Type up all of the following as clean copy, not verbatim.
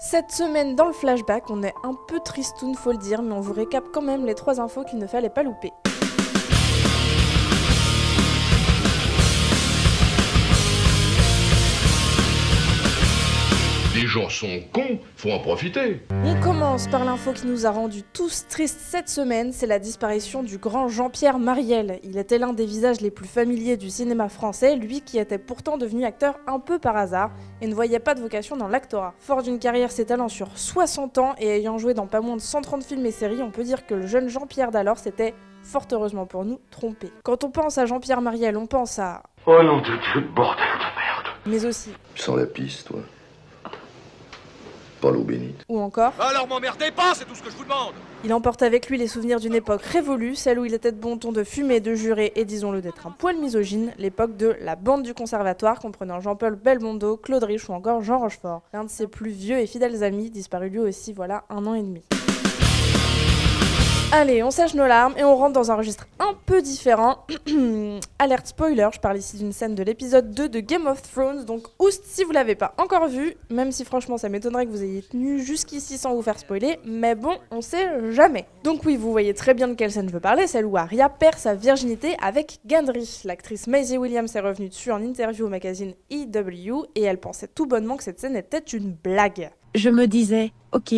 Cette semaine dans le flashback, on est un peu tristoun faut le dire, mais on vous récap quand même les 3 infos qu'il ne fallait pas louper. Les gens sont cons, faut en profiter. On commence par l'info qui nous a rendus tous tristes cette semaine, c'est la disparition du grand Jean-Pierre Mariel. Il était l'un des visages les plus familiers du cinéma français, lui qui était pourtant devenu acteur un peu par hasard et ne voyait pas de vocation dans l'actorat. Fort d'une carrière s'étalant sur 60 ans et ayant joué dans pas moins de 130 films et séries, on peut dire que le jeune Jean-Pierre d'alors s'était, fort heureusement pour nous, trompé. Quand on pense à Jean-Pierre Mariel, on pense à... Oh nom de Dieu, bordel de merde. Mais aussi... Sans la piste, toi. Pas l'eau bénite. Ou encore... Alors m'emmerdez pas, c'est tout ce que je vous demande. Il emporte avec lui les souvenirs d'une époque révolue, celle où il était de bon ton de fumer, de jurer et disons-le d'être un poil misogyne, l'époque de la bande du conservatoire comprenant Jean-Paul Belmondo, Claude Rich ou encore Jean Rochefort. L'un de ses plus vieux et fidèles amis, disparu lui aussi voilà 1 an et demi. Allez, on sèche nos larmes et on rentre dans un registre un peu différent. Alerte spoiler, je parle ici d'une scène de l'épisode 2 de Game of Thrones, donc oust si vous l'avez pas encore vu, même si franchement ça m'étonnerait que vous ayez tenu jusqu'ici sans vous faire spoiler, mais bon, on sait jamais. Donc oui, vous voyez très bien de quelle scène je veux parler, celle où Arya perd sa virginité avec Gendry. L'actrice Maisie Williams est revenue dessus en interview au magazine EW et elle pensait tout bonnement que cette scène était une blague. Je me disais, ok,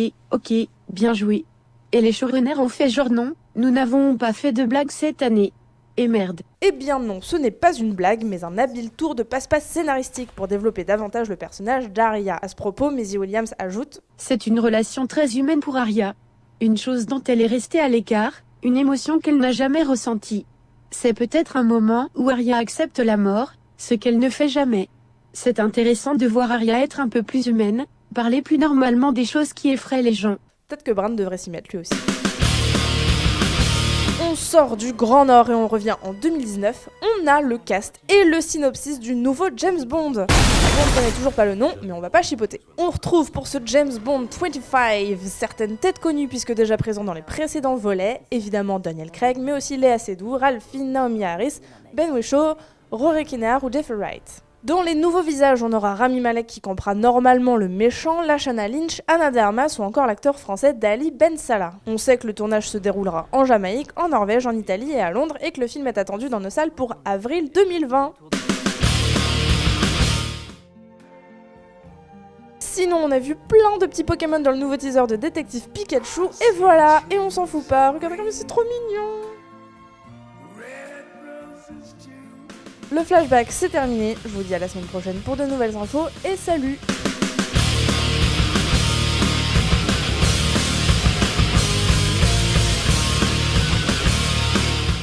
bien joué. Et les showrunners ont fait genre non, nous n'avons pas fait de blague cette année. Et merde. Eh bien non, ce n'est pas une blague, mais un habile tour de passe-passe scénaristique pour développer davantage le personnage d'Arya. À ce propos, Maisie Williams ajoute « C'est une relation très humaine pour Arya. Une chose dont elle est restée à l'écart, une émotion qu'elle n'a jamais ressentie. C'est peut-être un moment où Arya accepte la mort, ce qu'elle ne fait jamais. C'est intéressant de voir Arya être un peu plus humaine, parler plus normalement des choses qui effraient les gens. » Peut-être que Bran devrait s'y mettre lui aussi. On sort du Grand Nord et on revient en 2019. On a le cast et le synopsis du nouveau James Bond. On ne connaît toujours pas le nom, mais on va pas chipoter. On retrouve pour ce James Bond 25 certaines têtes connues puisque déjà présentes dans les précédents volets. Évidemment Daniel Craig, mais aussi Léa Seydoux, Ralphie, Naomi Harris, Ben Whishaw, Rory Kinnear ou Jeffrey Wright. Dans les nouveaux visages, on aura Rami Malek qui campera normalement le méchant, Lashana Lynch, Anna de Armas ou encore l'acteur français Dali Ben Salah. On sait que le tournage se déroulera en Jamaïque, en Norvège, en Italie et à Londres et que le film est attendu dans nos salles pour avril 2020. Sinon, on a vu plein de petits Pokémon dans le nouveau teaser de Détective Pikachu et voilà, et on s'en fout pas, regardez comme c'est trop mignon. Le flashback c'est terminé, je vous dis à la semaine prochaine pour de nouvelles infos et salut!